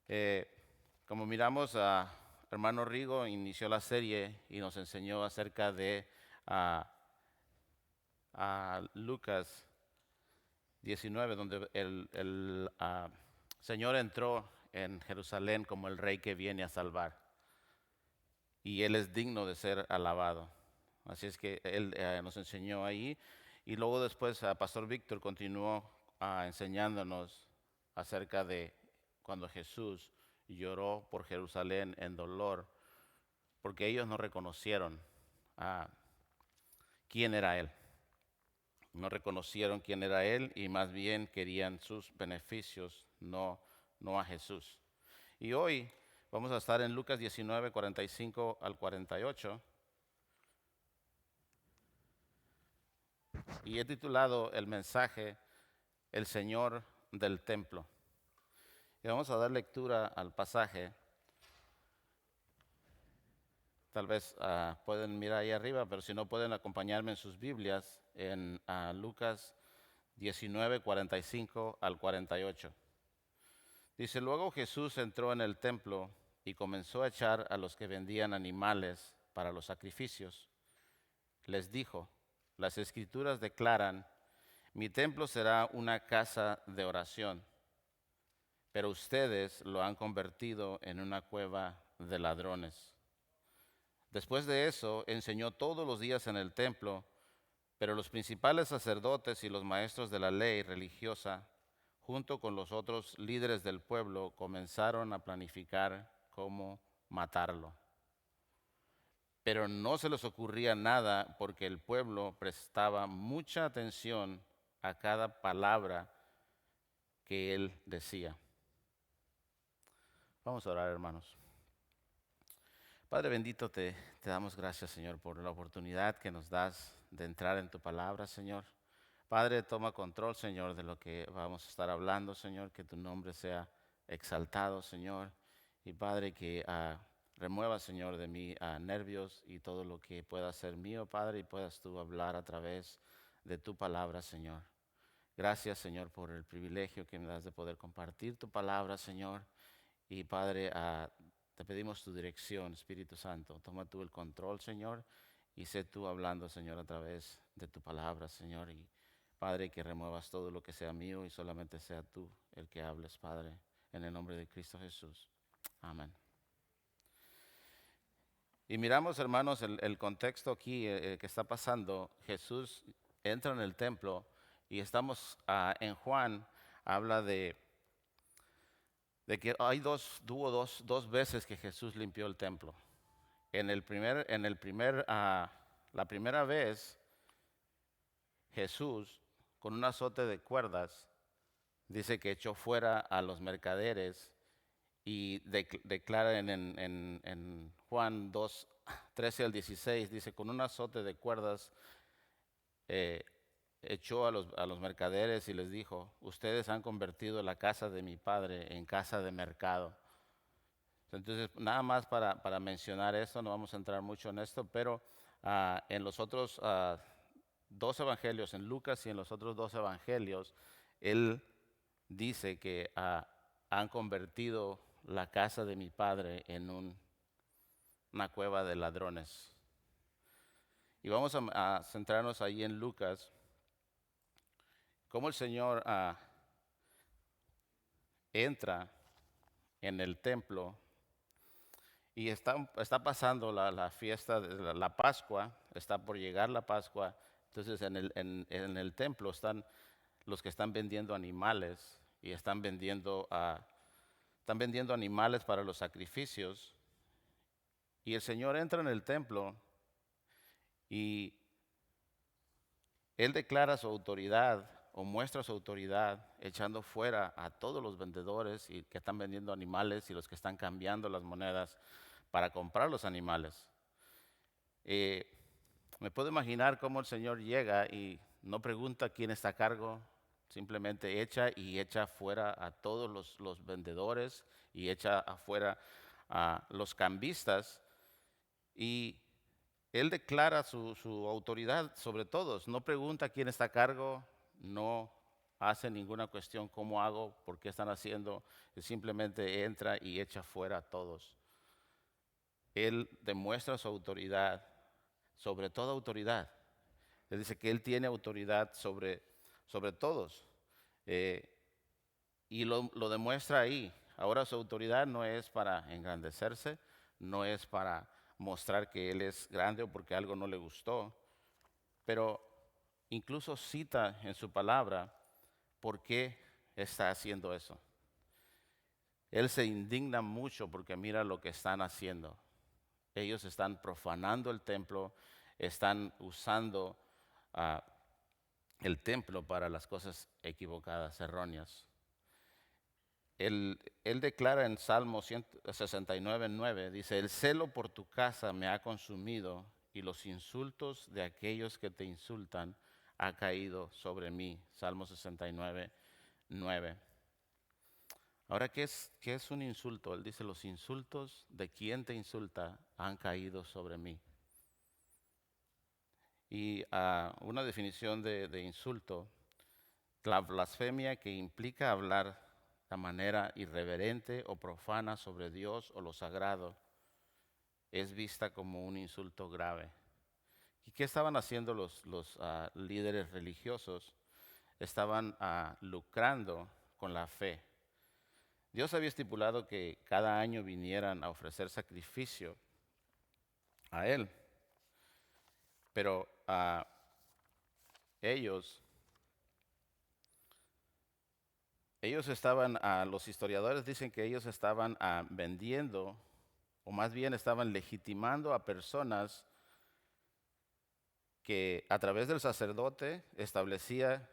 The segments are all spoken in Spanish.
Eh, Como miramos, hermano Rigo inició la serie y nos enseñó acerca de ah, Lucas 19, donde el Señor entró en Jerusalén como el rey que viene a salvar y Él es digno de ser alabado. Así es que Él nos enseñó ahí y luego después Pastor Víctor continuó enseñándonos acerca de cuando Jesús lloró por Jerusalén en dolor, porque ellos no reconocieron ah, quién era Él. No reconocieron quién era Él y más bien querían sus beneficios, no a Jesús. Y hoy vamos a estar en Lucas 19, 45 al 48 y he titulado el mensaje El Señor del Templo. Y vamos a dar lectura al pasaje. Tal vez pueden mirar ahí arriba, pero si no pueden acompañarme en sus Biblias en Lucas 19, 45 al 48. Dice, luego Jesús entró en el templo y comenzó a echar a los que vendían animales para los sacrificios. Les dijo, las escrituras declaran, mi templo será una casa de oración, pero ustedes lo han convertido en una cueva de ladrones. Después de eso, enseñó todos los días en el templo, pero los principales sacerdotes y los maestros de la ley religiosa, junto con los otros líderes del pueblo, comenzaron a planificar cómo matarlo. Pero no se les ocurría nada porque el pueblo prestaba mucha atención a cada palabra que él decía. Vamos a orar, hermanos. Padre bendito, te damos gracias, Señor, por la oportunidad que nos das de entrar en tu palabra, Señor. Padre, toma control, Señor, de lo que vamos a estar hablando, Señor, que tu nombre sea exaltado, Señor. Y Padre, que remueva, Señor, de mí nervios y todo lo que pueda ser mío, Padre, y puedas tú hablar a través de tu palabra, Señor. Gracias, Señor, por el privilegio que me das de poder compartir tu palabra, Señor. Y Padre, te pedimos tu dirección, Espíritu Santo. Toma tú el control, Señor, y sé tú hablando, Señor, a través de tu palabra, Señor. Y Padre, que remuevas todo lo que sea mío y solamente sea tú el que hables, Padre, en el nombre de Cristo Jesús. Amén. Y miramos, hermanos, el contexto aquí que está pasando. Jesús entra en el templo y estamos en Juan, habla de que hubo dos veces que Jesús limpió el templo. La primera vez, Jesús, con un azote de cuerdas, dice que echó fuera a los mercaderes y declara en Juan 2, 13 al 16, dice, con un azote de cuerdas eh, echó a los mercaderes y les dijo, ustedes han convertido la casa de mi padre en casa de mercado. Entonces, nada más para mencionar esto, no vamos a entrar mucho en esto, pero en los otros dos evangelios, en Lucas y en los otros dos evangelios, él dice que han convertido la casa de mi padre en una cueva de ladrones. Y vamos a centrarnos ahí en Lucas, cómo el Señor entra en el templo y está pasando la fiesta de la Pascua, está por llegar la Pascua. Entonces en el templo están los que están vendiendo animales y están vendiendo animales para los sacrificios. Y el Señor entra en el templo y Él declara su autoridad o muestra su autoridad echando fuera a todos los vendedores y que están vendiendo animales y los que están cambiando las monedas para comprar los animales. Eh, Me puedo imaginar cómo el Señor llega y no pregunta quién está a cargo, simplemente echa fuera a todos los vendedores y echa afuera a los cambistas y Él declara su autoridad sobre todos, no pregunta quién está a cargo, no hace ninguna cuestión cómo hago, por qué están haciendo, Él simplemente entra y echa fuera a todos. Él demuestra su autoridad sobre toda autoridad. Él dice que Él tiene autoridad sobre todos. Eh, y lo demuestra ahí. Ahora su autoridad no es para engrandecerse, no es para mostrar que Él es grande o porque algo no le gustó, pero incluso cita en su palabra por qué está haciendo eso. Él se indigna mucho porque mira lo que están haciendo. Ellos están profanando el templo, están usando ah, el templo para las cosas equivocadas, erróneas. Él declara en Salmo 69:9, dice, el celo por tu casa me ha consumido y los insultos de aquellos que te insultan ha caído sobre mí. Salmo 69:9. Ahora, qué es un insulto? Él dice, los insultos de quien te insulta han caído sobre mí. Y una definición de insulto, la blasfemia que implica hablar de manera irreverente o profana sobre Dios o lo sagrado, es vista como un insulto grave. ¿Y qué estaban haciendo los líderes religiosos? Estaban lucrando con la fe. Dios había estipulado que cada año vinieran a ofrecer sacrificio a Él, pero ellos estaban, los historiadores dicen que ellos estaban vendiendo, o más bien estaban legitimando a personas que a través del sacerdote establecía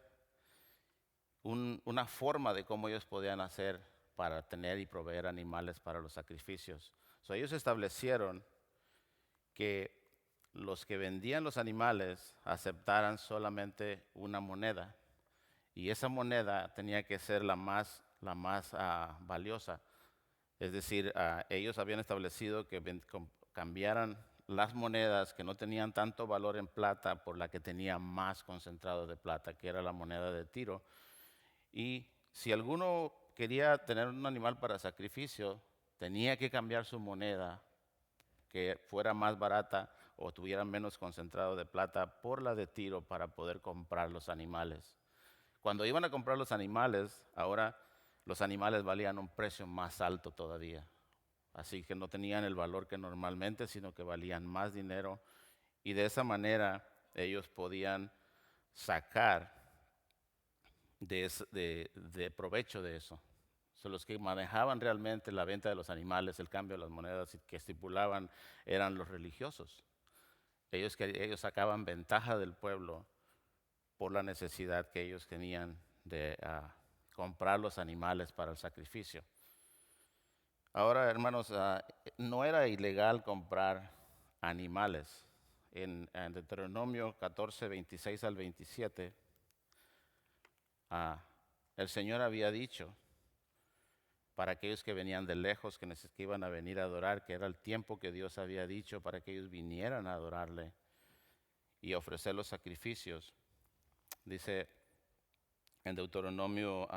una forma de cómo ellos podían hacer para tener y proveer animales para los sacrificios. Ellos establecieron que los que vendían los animales aceptaran solamente una moneda y esa moneda tenía que ser la más valiosa. Es decir, ellos habían establecido que cambiaran las monedas que no tenían tanto valor en plata por la que tenía más concentrado de plata, que era la moneda de Tiro. Y si alguno quería tener un animal para sacrificio, tenía que cambiar su moneda, que fuera más barata o tuviera menos concentrado de plata, por la de Tiro para poder comprar los animales. Cuando iban a comprar los animales, ahora los animales valían un precio más alto todavía. Así que no tenían el valor que normalmente, sino que valían más dinero. Y de esa manera ellos podían sacar de provecho de eso. Los que manejaban realmente la venta de los animales, el cambio de las monedas que estipulaban eran los religiosos. Ellos sacaban ventaja del pueblo por la necesidad que ellos tenían de comprar los animales para el sacrificio. Ahora, hermanos, no era ilegal comprar animales. En Deuteronomio 14, 26 al 27, el Señor había dicho para aquellos que venían de lejos, que iban a venir a adorar, que era el tiempo que Dios había dicho para que ellos vinieran a adorarle y ofrecer los sacrificios. Dice en Deuteronomio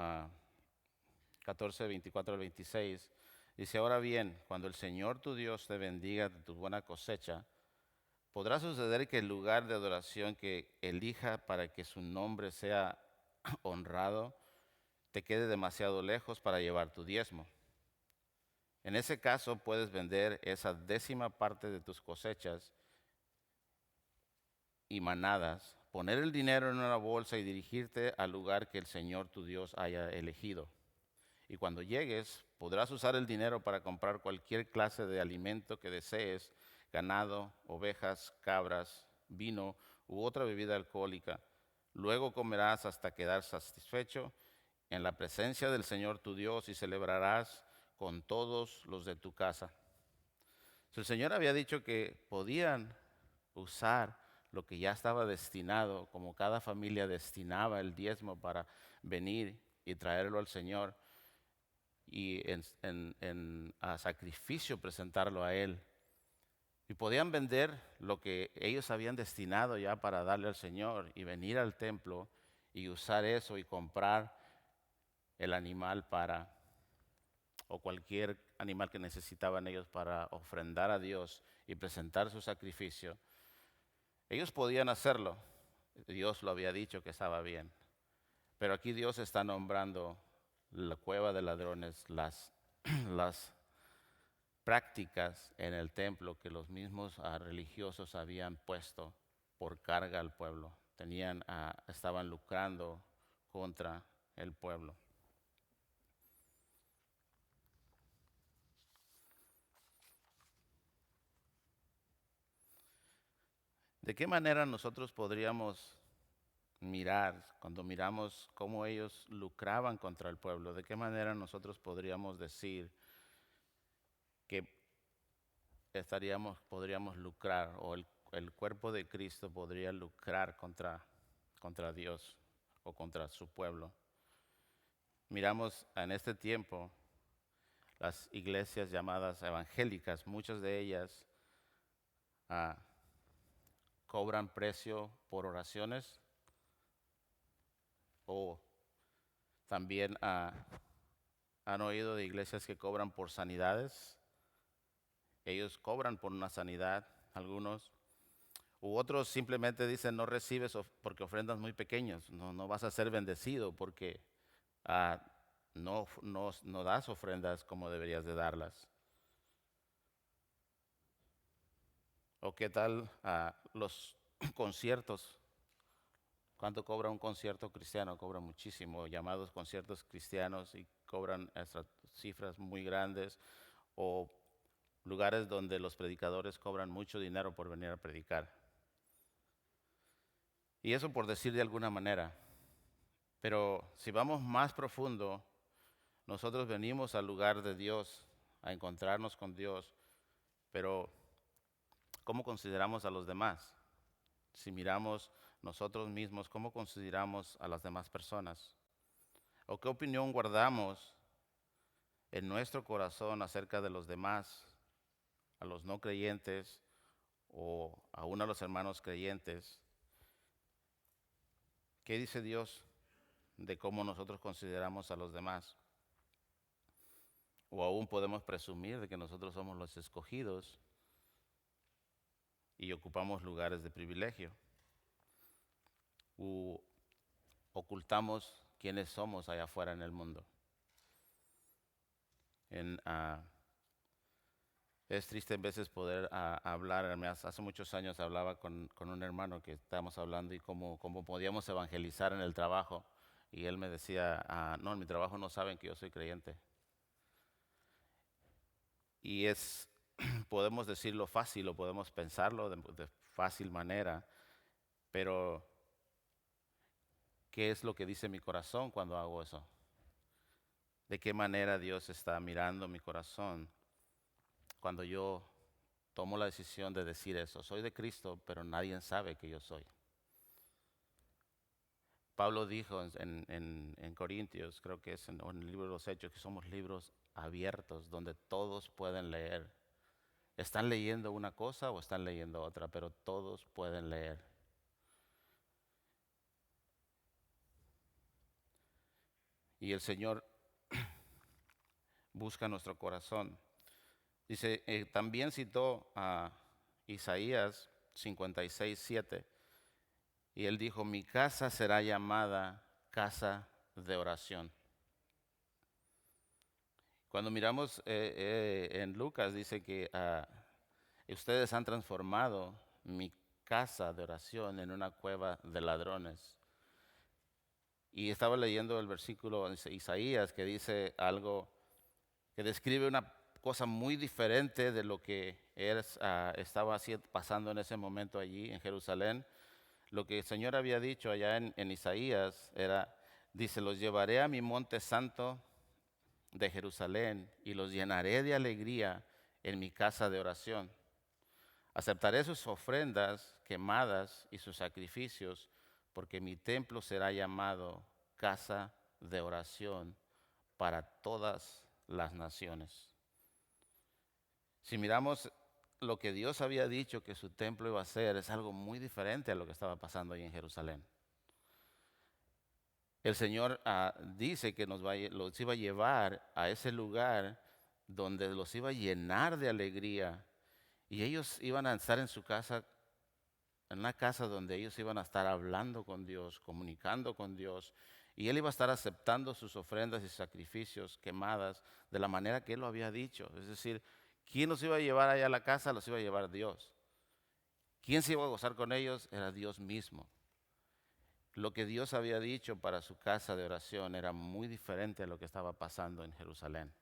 14, 24 al 26, dice, ahora bien, cuando el Señor tu Dios te bendiga de tu buena cosecha, podrá suceder que el lugar de adoración que elija para que su nombre sea honrado te quede demasiado lejos para llevar tu diezmo. En ese caso puedes vender esa 10ª parte de tus cosechas y manadas, poner el dinero en una bolsa y dirigirte al lugar que el Señor tu Dios haya elegido. Y cuando llegues, podrás usar el dinero para comprar cualquier clase de alimento que desees, ganado, ovejas, cabras, vino u otra bebida alcohólica. Luego comerás hasta quedar satisfecho en la presencia del Señor tu Dios y celebrarás con todos los de tu casa. El Señor había dicho que podían usar lo que ya estaba destinado, como cada familia destinaba el diezmo para venir y traerlo al Señor y a sacrificio presentarlo a Él. Y podían vender lo que ellos habían destinado ya para darle al Señor y venir al templo y usar eso y comprar el animal o cualquier animal que necesitaban ellos para ofrendar a Dios y presentar su sacrificio, ellos podían hacerlo. Dios lo había dicho que estaba bien. Pero aquí Dios está nombrando la cueva de ladrones, las prácticas en el templo que los mismos religiosos habían puesto por carga al pueblo. Estaban lucrando contra el pueblo. ¿De qué manera nosotros podríamos mirar, cuando miramos cómo ellos lucraban contra el pueblo, de qué manera nosotros podríamos decir que podríamos lucrar o el cuerpo de Cristo podría lucrar contra Dios o contra su pueblo? Miramos en este tiempo las iglesias llamadas evangélicas, muchas de ellas ah, cobran precio por oraciones o también han oído de iglesias que cobran por sanidades. Ellos cobran por una sanidad, algunos, u otros simplemente dicen no recibes porque ofrendas muy pequeños, no vas a ser bendecido porque ah, no das ofrendas como deberías de darlas. ¿O qué tal los conciertos? ¿Cuánto cobra un concierto cristiano? Cobra muchísimo, llamados conciertos cristianos, y cobran estas cifras muy grandes, o lugares donde los predicadores cobran mucho dinero por venir a predicar. Y eso por decir de alguna manera. Pero si vamos más profundo, nosotros venimos al lugar de Dios, a encontrarnos con Dios, pero ¿cómo consideramos a los demás? Si miramos nosotros mismos, ¿cómo consideramos a las demás personas? ¿O qué opinión guardamos en nuestro corazón acerca de los demás, a los no creyentes o aún a los hermanos creyentes? ¿Qué dice Dios de cómo nosotros consideramos a los demás? O aún podemos presumir de que nosotros somos los escogidos y ocupamos lugares de privilegio. O ocultamos quiénes somos allá afuera en el mundo. Es triste en veces poder hablar. Hace muchos años hablaba con un hermano que estábamos hablando y cómo podíamos evangelizar en el trabajo. Y él me decía, no, en mi trabajo no saben que yo soy creyente. Y podemos decirlo fácil o podemos pensarlo de fácil manera, pero ¿qué es lo que dice mi corazón cuando hago eso? ¿De qué manera Dios está mirando mi corazón cuando yo tomo la decisión de decir eso? Soy de Cristo, pero nadie sabe que yo soy. Pablo dijo en Corintios, creo que es en el libro de los Hechos, que somos libros abiertos donde todos pueden leer. Están leyendo una cosa o están leyendo otra, pero todos pueden leer. Y el Señor busca nuestro corazón. Dice, también citó a Isaías 56:7, y él dijo, mi casa será llamada casa de oración. Cuando miramos en Lucas, dice que ustedes han transformado mi casa de oración en una cueva de ladrones. Y estaba leyendo el versículo de Isaías que dice algo que describe una cosa muy diferente de lo que estaba pasando en ese momento allí en Jerusalén. Lo que el Señor había dicho allá en Isaías dice, los llevaré a mi monte santo de Jerusalén y los llenaré de alegría en mi casa de oración. Aceptaré sus ofrendas quemadas y sus sacrificios, porque mi templo será llamado casa de oración para todas las naciones. Si miramos lo que Dios había dicho que su templo iba a ser, es algo muy diferente a lo que estaba pasando ahí en Jerusalén. El Señor dice que los iba a llevar a ese lugar donde los iba a llenar de alegría y ellos iban a estar en su casa, en una casa donde ellos iban a estar hablando con Dios, comunicando con Dios, y Él iba a estar aceptando sus ofrendas y sacrificios quemadas de la manera que Él lo había dicho. Es decir, ¿quién los iba a llevar allá a la casa? Los iba a llevar Dios. ¿Quién se iba a gozar con ellos? Era Dios mismo. Lo que Dios había dicho para su casa de oración era muy diferente a lo que estaba pasando en Jerusalén.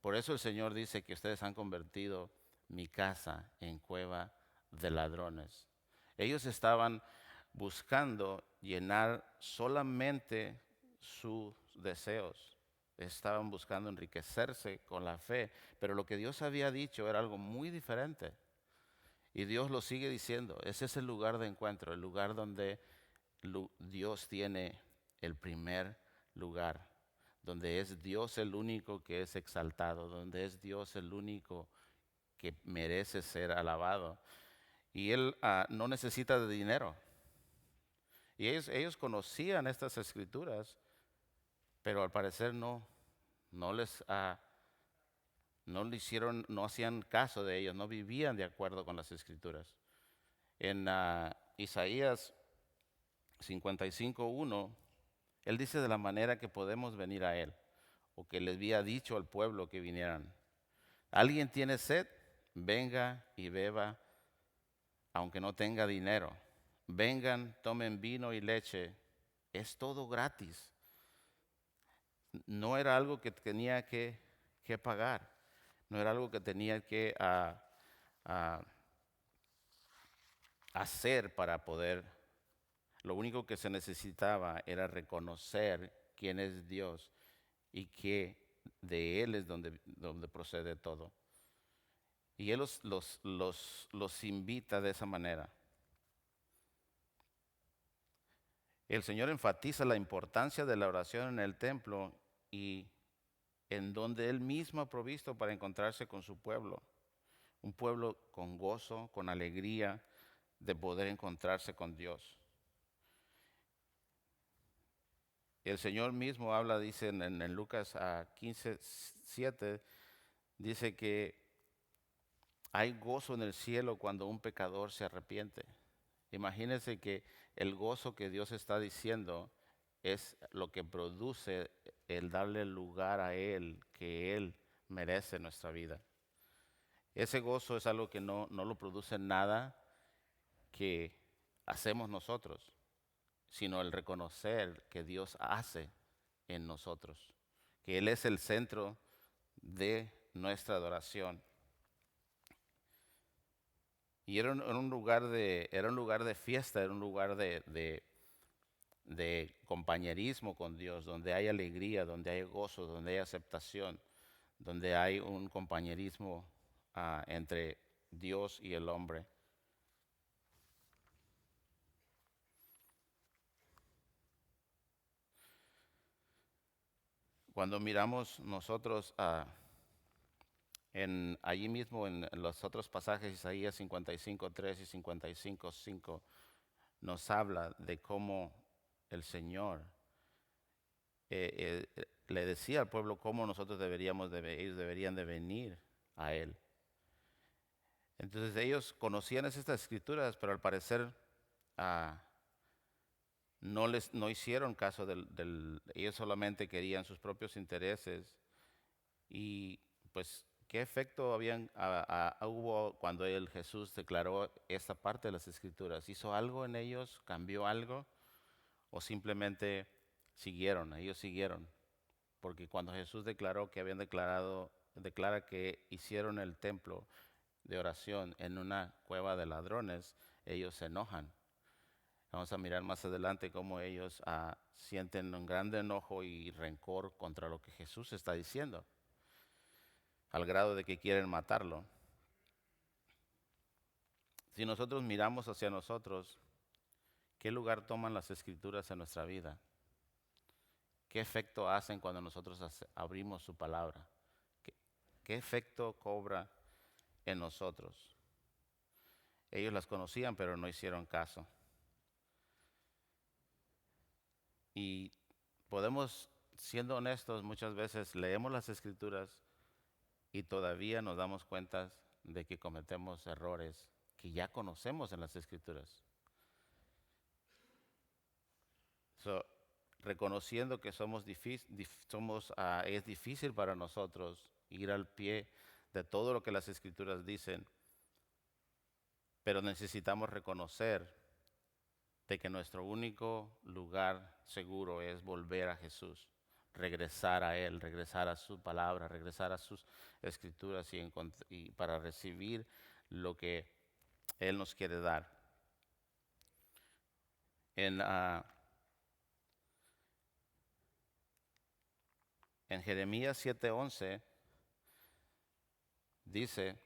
Por eso el Señor dice que ustedes han convertido mi casa en cueva de ladrones. Ellos estaban buscando llenar solamente sus deseos. Estaban buscando enriquecerse con la fe, pero lo que Dios había dicho era algo muy diferente. Y Dios lo sigue diciendo, ese es el lugar de encuentro, el lugar donde Dios tiene el primer lugar, donde es Dios el único que es exaltado, donde es Dios el único que merece ser alabado. Y Él no necesita de dinero. Y ellos conocían estas escrituras, pero al parecer no les, no le hicieron, no hacían caso de ellos, no vivían de acuerdo con las escrituras. En Isaías 55:1, Él dice de la manera que podemos venir a Él, o que les había dicho al pueblo que vinieran. ¿Alguien tiene sed? Venga y beba, aunque no tenga dinero. Vengan, tomen vino y leche. Es todo gratis. No era algo que tenía que pagar. No era algo que tenía que a hacer para poder. Lo único que se necesitaba era reconocer quién es Dios y que de Él es donde procede todo. Y Él los invita de esa manera. El Señor enfatiza la importancia de la oración en el templo y en donde Él mismo ha provisto para encontrarse con su pueblo. Un pueblo con gozo, con alegría de poder encontrarse con Dios. El Señor mismo habla, dice en Lucas 15:7, dice que hay gozo en el cielo cuando un pecador se arrepiente. Imagínense que el gozo que Dios está diciendo es lo que produce el darle lugar a Él, que Él merece en nuestra vida. Ese gozo es algo que no lo produce nada que hacemos nosotros, sino el reconocer que Dios hace en nosotros, que Él es el centro de nuestra adoración. Y era un lugar de fiesta, era un lugar de compañerismo con Dios, donde hay alegría, donde hay gozo, donde hay aceptación, donde hay un compañerismo entre Dios y el hombre. Cuando miramos nosotros allí mismo en los otros pasajes, Isaías 55:3 y 55:5, nos habla de cómo el Señor le decía al pueblo cómo nosotros ellos deberían de venir a Él. Entonces ellos conocían estas escrituras, pero al parecer ah, no hicieron caso ellos solamente querían sus propios intereses y pues qué efecto hubo cuando Jesús declaró esta parte de las escrituras. ¿Hizo algo en ellos? ¿Cambió algo? ¿O simplemente siguieron? Ellos siguieron. Porque cuando Jesús declaró que declara que hicieron el templo de oración en una cueva de ladrones, ellos se enojan. Vamos a mirar más adelante cómo ellos sienten un grande enojo y rencor contra lo que Jesús está diciendo, al grado de que quieren matarlo. Si nosotros miramos hacia nosotros, ¿qué lugar toman las escrituras en nuestra vida? ¿Qué efecto hacen cuando nosotros abrimos su palabra? ¿Qué efecto cobra en nosotros? Ellos las conocían, pero no hicieron caso. Y podemos, siendo honestos, muchas veces leemos las Escrituras y todavía nos damos cuenta de que cometemos errores que ya conocemos en las Escrituras. So, reconociendo que es difícil para nosotros ir al pie de todo lo que las Escrituras dicen, pero necesitamos reconocer de que nuestro único lugar seguro es volver a Jesús, regresar a Él, regresar a su palabra, regresar a sus Escrituras y para recibir lo que Él nos quiere dar. En, ah, en Jeremías 7:11 dice: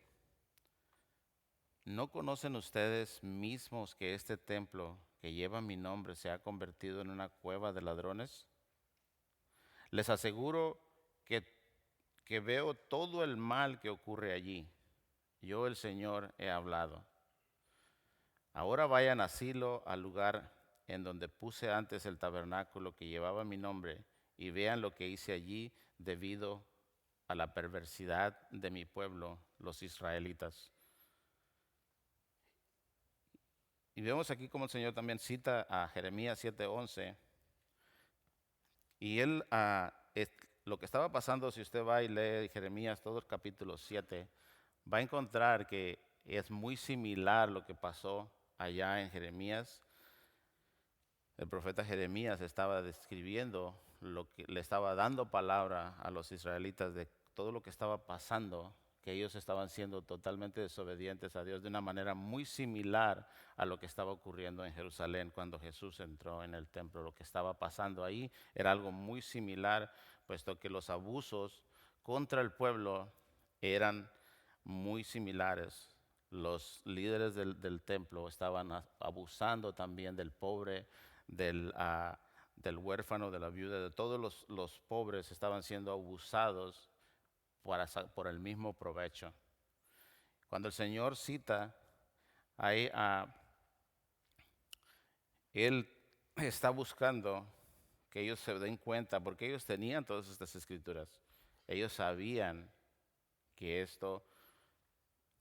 ¿no conocen ustedes mismos que este templo que lleva mi nombre se ha convertido en una cueva de ladrones? Les aseguro que, que veo todo el mal que ocurre allí. Yo, el Señor, he hablado. Ahora vayan a Silo, al lugar en donde puse antes el tabernáculo que llevaba mi nombre, y vean lo que hice allí debido a la perversidad de mi pueblo, los israelitas. Y vemos aquí como el Señor también cita a Jeremías 7:11. Y lo que estaba pasando, si usted va y lee Jeremías, todo el capítulo 7, va a encontrar que es muy similar lo que pasó allá en Jeremías. El profeta Jeremías estaba describiendo lo que le estaba dando palabra a los israelitas de todo lo que estaba pasando, que ellos estaban siendo totalmente desobedientes a Dios de una manera muy similar a lo que estaba ocurriendo en Jerusalén cuando Jesús entró en el templo. Lo que estaba pasando ahí era algo muy similar, puesto que los abusos contra el pueblo eran muy similares. Los líderes del templo estaban abusando también del pobre, del huérfano, de la viuda, de todos los pobres estaban siendo abusados por el mismo provecho. Cuando el Señor cita ahí, Él está buscando que ellos se den cuenta, porque ellos tenían todas estas escrituras. Ellos sabían que esto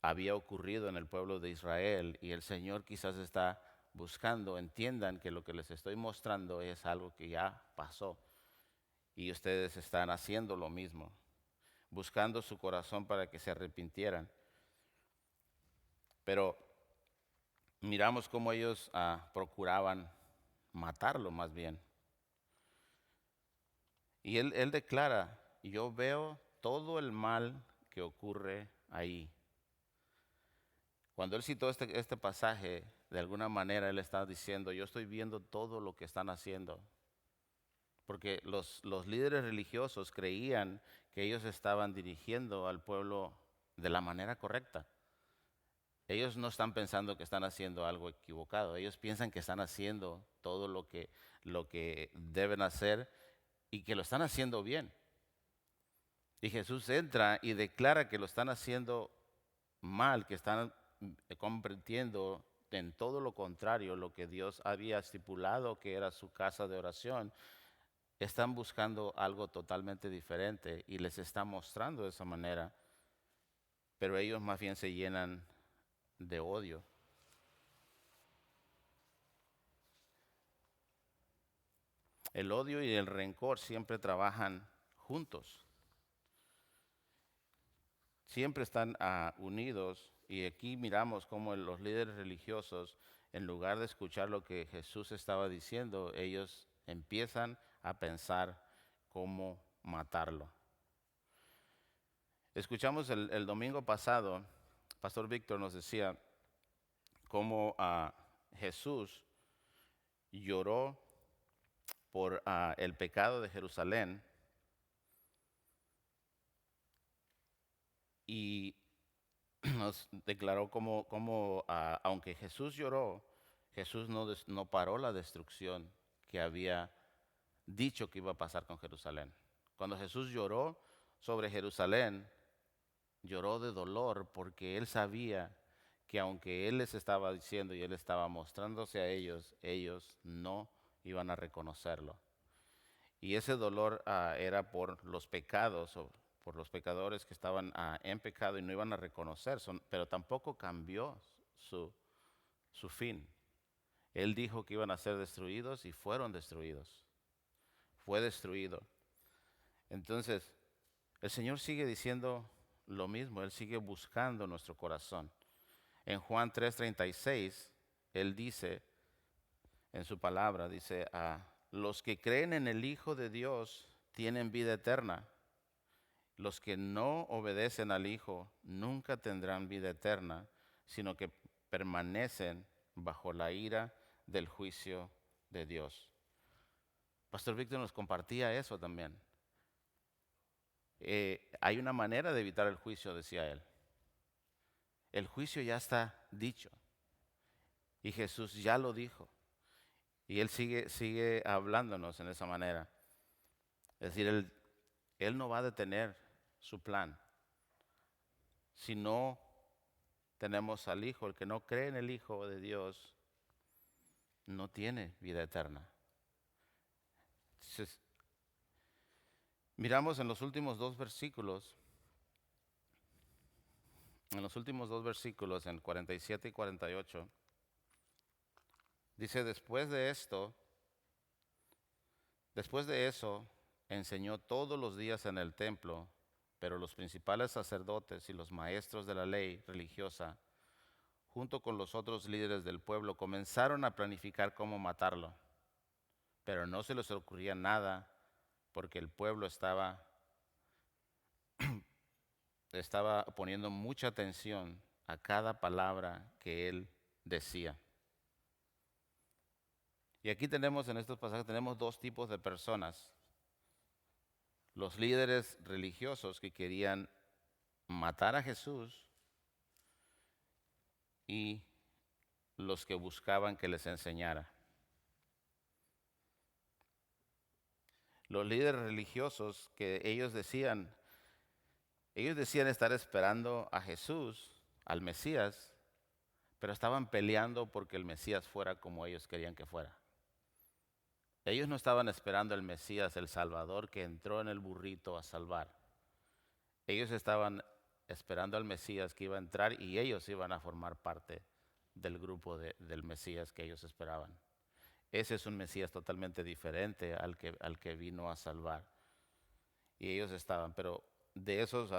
había ocurrido en el pueblo de Israel y el Señor quizás está buscando, entiendan que lo que les estoy mostrando es algo que ya pasó y ustedes están haciendo lo mismo, buscando su corazón para que se arrepintieran. Pero miramos cómo ellos procuraban matarlo más bien. Y él declara: yo veo todo el mal que ocurre ahí. Cuando él citó este pasaje, de alguna manera él está diciendo: yo estoy viendo todo lo que están haciendo. Porque los líderes religiosos creían que ellos estaban dirigiendo al pueblo de la manera correcta. Ellos no están pensando que están haciendo algo equivocado. Ellos piensan que están haciendo todo lo que deben hacer y que lo están haciendo bien. Y Jesús entra y declara que lo están haciendo mal, que están convirtiendo en todo lo contrario lo que Dios había estipulado que era su casa de oración. Están buscando algo totalmente diferente y les está mostrando de esa manera, pero ellos más bien se llenan de odio. El odio y el rencor siempre trabajan juntos, siempre están unidos, y aquí miramos cómo los líderes religiosos, en lugar de escuchar lo que Jesús estaba diciendo, ellos empiezan a pensar cómo matarlo. Escuchamos el domingo pasado, Pastor Víctor nos decía cómo Jesús lloró por el pecado de Jerusalén y nos declaró cómo aunque Jesús lloró, Jesús no paró la destrucción que había dicho que iba a pasar con Jerusalén. Cuando Jesús lloró sobre Jerusalén, lloró de dolor porque él sabía que aunque él les estaba diciendo y él estaba mostrándose a ellos, ellos no iban a reconocerlo. Y ese dolor era por los pecados o por los pecadores que estaban en pecado y no iban a reconocer, pero tampoco cambió su, su fin. Él dijo que iban a ser destruidos y fueron destruidos. Fue destruido. Entonces, el Señor sigue diciendo lo mismo, Él sigue buscando nuestro corazón. En Juan 3:36, Él dice, en su palabra, dice, los que creen en el Hijo de Dios tienen vida eterna. Los que no obedecen al Hijo nunca tendrán vida eterna, sino que permanecen bajo la ira del juicio de Dios. Pastor Víctor nos compartía eso también. Hay una manera de evitar el juicio, decía él. El juicio ya está dicho y Jesús ya lo dijo. Y Él sigue hablándonos en esa manera. Es decir, Él no va a detener su plan. Si no tenemos al Hijo, el que no cree en el Hijo de Dios, no tiene vida eterna. Entonces, miramos en los últimos dos versículos, en 47 y 48, dice, después de eso, enseñó todos los días en el templo, pero los principales sacerdotes y los maestros de la ley religiosa, junto con los otros líderes del pueblo, comenzaron a planificar cómo matarlo. Pero no se les ocurría nada porque el pueblo estaba poniendo mucha atención a cada palabra que él decía. Y aquí tenemos, en estos pasajes, tenemos dos tipos de personas. Los líderes religiosos que querían matar a Jesús y los que buscaban que les enseñara. Los líderes religiosos que ellos decían estar esperando a Jesús, al Mesías, pero estaban peleando porque el Mesías fuera como ellos querían que fuera. Ellos no estaban esperando al Mesías, el Salvador, que entró en el burrito a salvar. Ellos estaban esperando al Mesías que iba a entrar y ellos iban a formar parte del grupo del Mesías que ellos esperaban. Ese es un Mesías totalmente diferente al que vino a salvar. Y ellos estaban, pero de esos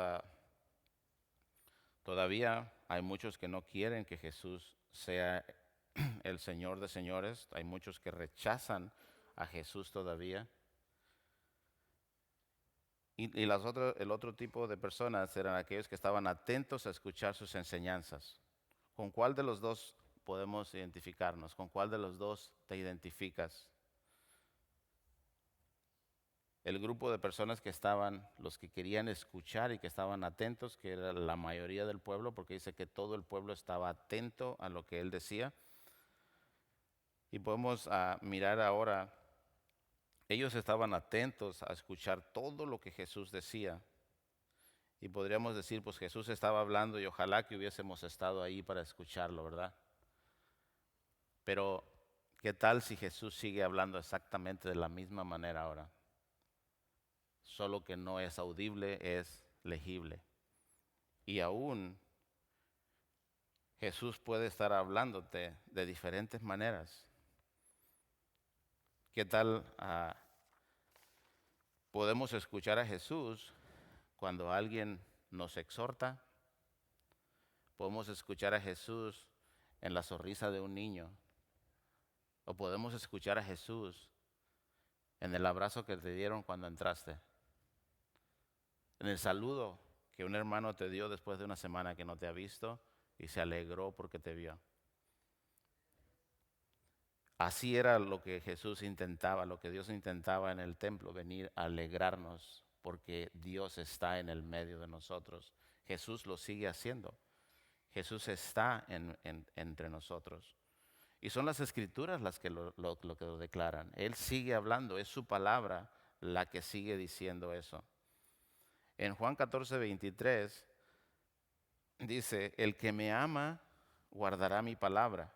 todavía hay muchos que no quieren que Jesús sea el Señor de señores. Hay muchos que rechazan a Jesús todavía. Y el otro tipo de personas eran aquellos que estaban atentos a escuchar sus enseñanzas. ¿Con cuál de los dos podemos identificarnos? ¿Con cuál de los dos te identificas? El grupo de personas que estaban, los que querían escuchar y que estaban atentos, que era la mayoría del pueblo, porque dice que todo el pueblo estaba atento a lo que él decía. Y podemos mirar ahora, ellos estaban atentos a escuchar todo lo que Jesús decía. Y podríamos decir, pues Jesús estaba hablando y ojalá que hubiésemos estado ahí para escucharlo, ¿verdad? Pero, ¿qué tal si Jesús sigue hablando exactamente de la misma manera ahora? Solo que no es audible, es legible. Y aún Jesús puede estar hablándote de diferentes maneras. ¿Qué tal podemos escuchar a Jesús cuando alguien nos exhorta? Podemos escuchar a Jesús en la sonrisa de un niño. O podemos escuchar a Jesús en el abrazo que te dieron cuando entraste. En el saludo que un hermano te dio después de una semana que no te ha visto y se alegró porque te vio. Así era lo que Jesús intentaba, lo que Dios intentaba en el templo, venir a alegrarnos porque Dios está en el medio de nosotros. Jesús lo sigue haciendo. Jesús está entre nosotros. Y son las Escrituras las que lo que lo declaran. Él sigue hablando, es su palabra la que sigue diciendo eso. En Juan 14:23 dice, el que me ama guardará mi palabra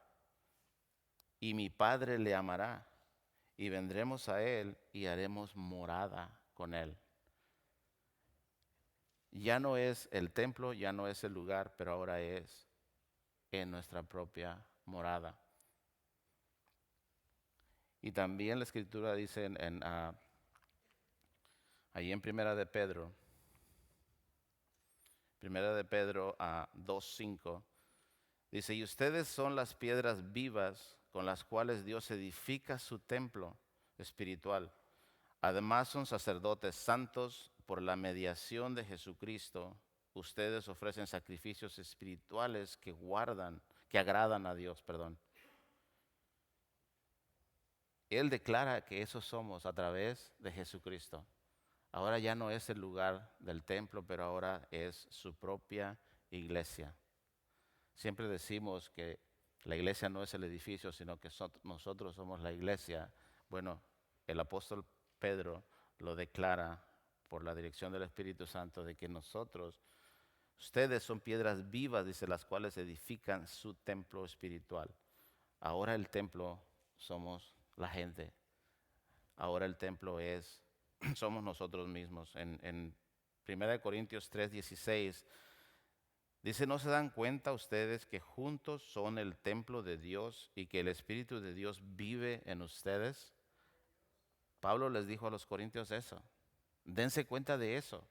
y mi Padre le amará y vendremos a Él y haremos morada con Él. Ya no es el templo, ya no es el lugar, pero ahora es en nuestra propia morada. Y también la Escritura dice ahí en Primera de Pedro 2:5, dice, y ustedes son las piedras vivas con las cuales Dios edifica su templo espiritual. Además son sacerdotes santos por la mediación de Jesucristo. Ustedes ofrecen sacrificios espirituales que agradan a Dios, perdón. Él declara que eso somos a través de Jesucristo. Ahora ya no es el lugar del templo, pero ahora es su propia iglesia. Siempre decimos que la iglesia no es el edificio, sino que nosotros somos la iglesia. Bueno, el apóstol Pedro lo declara por la dirección del Espíritu Santo de que ustedes son piedras vivas, dice, las cuales edifican su templo espiritual. Ahora el templo somos la gente. Ahora el templo somos nosotros mismos. En 1 Corintios 3:16 dice, ¿no se dan cuenta ustedes que juntos son el templo de Dios y que el Espíritu de Dios vive en ustedes? Pablo les dijo a los corintios eso. Dense cuenta de eso.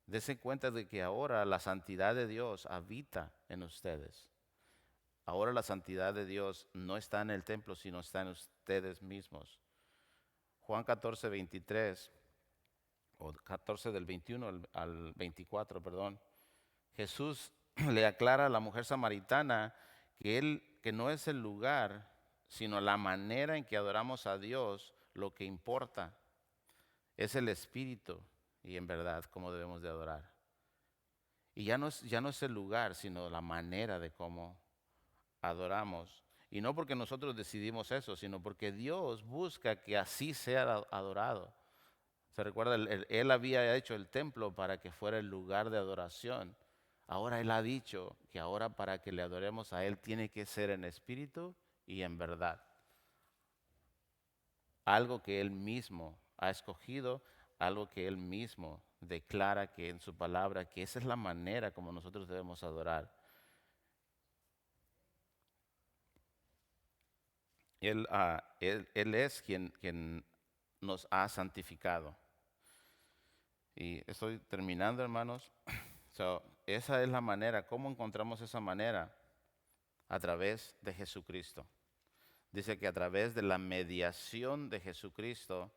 Dense cuenta de que ahora la santidad de Dios habita en ustedes. Ahora la santidad de Dios no está en el templo, sino está en ustedes mismos. Juan 14:23, o 14 del 21 al 24, perdón. Jesús le aclara a la mujer samaritana que no es el lugar, sino la manera en que adoramos a Dios lo que importa. Es el espíritu y en verdad cómo debemos de adorar. Y ya no es el lugar, sino la manera de cómo adoramos. Y no porque nosotros decidimos eso, sino porque Dios busca que así sea adorado. Se recuerda, Él había hecho el templo para que fuera el lugar de adoración. Ahora Él ha dicho que ahora para que le adoremos a Él tiene que ser en espíritu y en verdad. Algo que Él mismo ha escogido, algo que Él mismo declara que en su palabra, que esa es la manera como nosotros debemos adorar. Él es quien nos ha santificado. Y estoy terminando, hermanos. Esa es la manera. ¿Cómo encontramos esa manera? A través de Jesucristo. Dice que a través de la mediación de Jesucristo,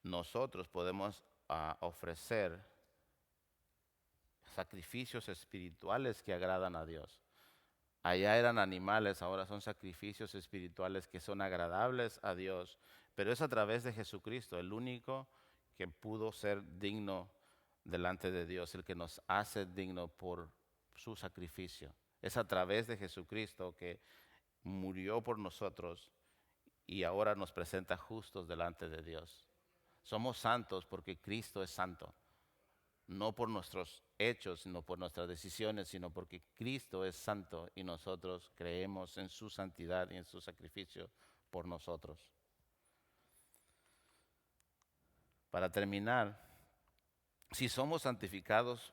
nosotros podemos ofrecer sacrificios espirituales que agradan a Dios. Allá eran animales, ahora son sacrificios espirituales que son agradables a Dios, pero es a través de Jesucristo, el único que pudo ser digno delante de Dios, el que nos hace digno por su sacrificio. Es a través de Jesucristo que murió por nosotros y ahora nos presenta justos delante de Dios. Somos santos porque Cristo es santo. No por nuestros hechos, sino por nuestras decisiones, sino porque Cristo es santo y nosotros creemos en su santidad y en su sacrificio por nosotros. Para terminar, si somos santificados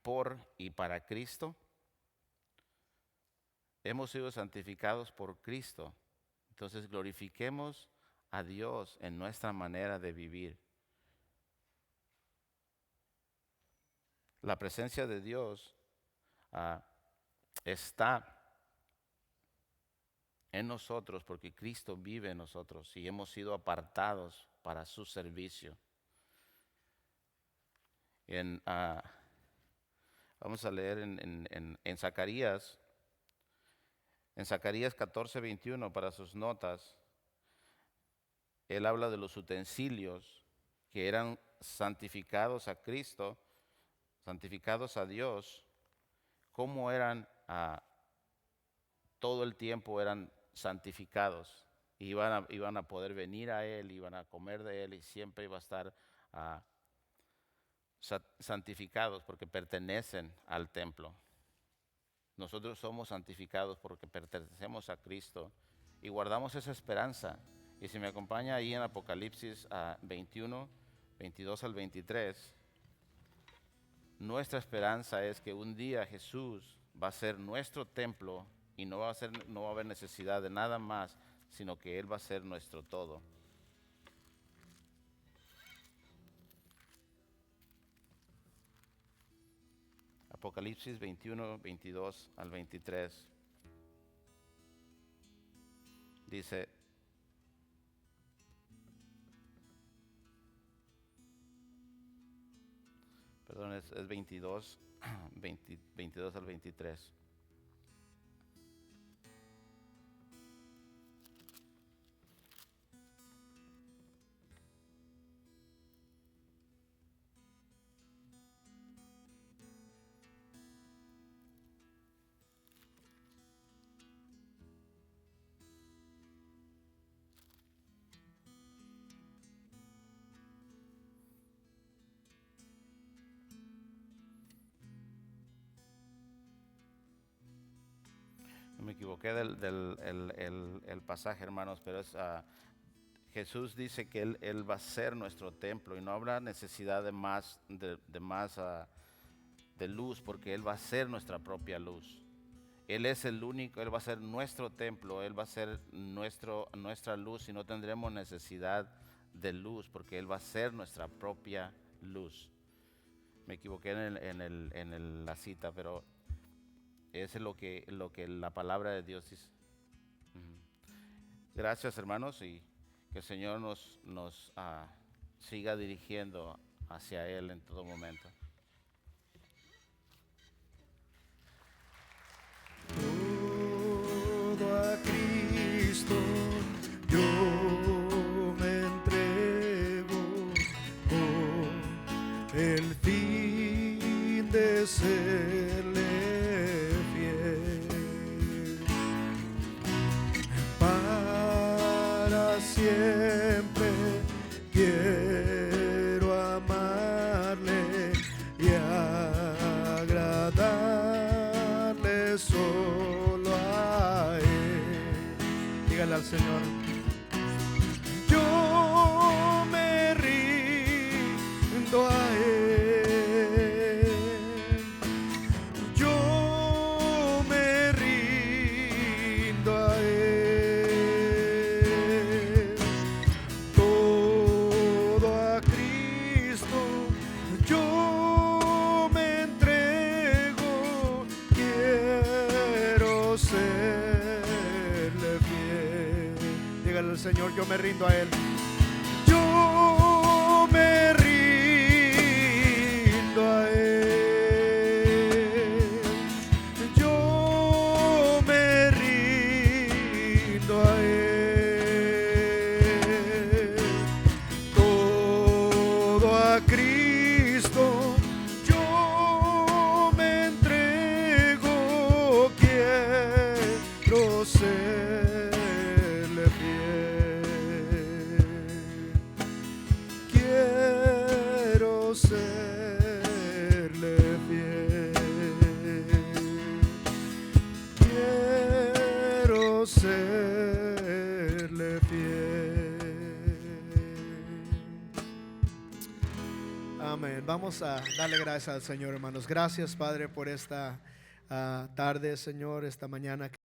por y para Cristo, hemos sido santificados por Cristo. Entonces glorifiquemos a Dios en nuestra manera de vivir. La presencia de Dios está en nosotros porque Cristo vive en nosotros y hemos sido apartados para su servicio. Vamos a leer en Zacarías 14:21 para sus notas. Él habla de los utensilios que eran santificados a Cristo, santificados a Dios, cómo eran todo el tiempo eran santificados. Iban a poder venir a Él, iban a comer de Él y siempre iba a estar santificados porque pertenecen al templo. Nosotros somos santificados porque pertenecemos a Cristo y guardamos esa esperanza. Y si me acompaña ahí en Apocalipsis 21, 22 al 23, nuestra esperanza es que un día Jesús va a ser nuestro templo y no va a haber necesidad de nada más, sino que Él va a ser nuestro todo. Apocalipsis 21, 22 al 23 dice: perdón, es 22, 22 al 23. Me equivoqué el pasaje, hermanos, pero es Jesús dice que él va a ser nuestro templo y no habrá necesidad de más de luz, porque Él va a ser nuestra propia luz. Él es el único, Él va a ser nuestro templo, Él va a ser nuestra luz y no tendremos necesidad de luz, porque Él va a ser nuestra propia luz. Me equivoqué en la cita, pero eso es lo que la palabra de Dios dice. Gracias, hermanos, y que el Señor nos siga dirigiendo hacia Él en todo momento. Todo a Cristo yo me entrego con el fin de serle fiel para siempre. Quiero amarle y agradarle solo a Él. Dígale al Señor: yo me rindo a Él. Yo me rindo a Él. Todo a Cristo yo me entrego. Quiero serle fiel. Dígale al Señor: yo me rindo a Él. Yo me rindo a Él. Yo me rindo a Él. Todo a Cristo yo me entrego. Quiero serle fiel. Quiero serle fiel. Quiero serle fiel. Amén. Vamos a darle gracias al Señor, hermanos. Gracias, Padre, por esta tarde, Señor, esta mañana.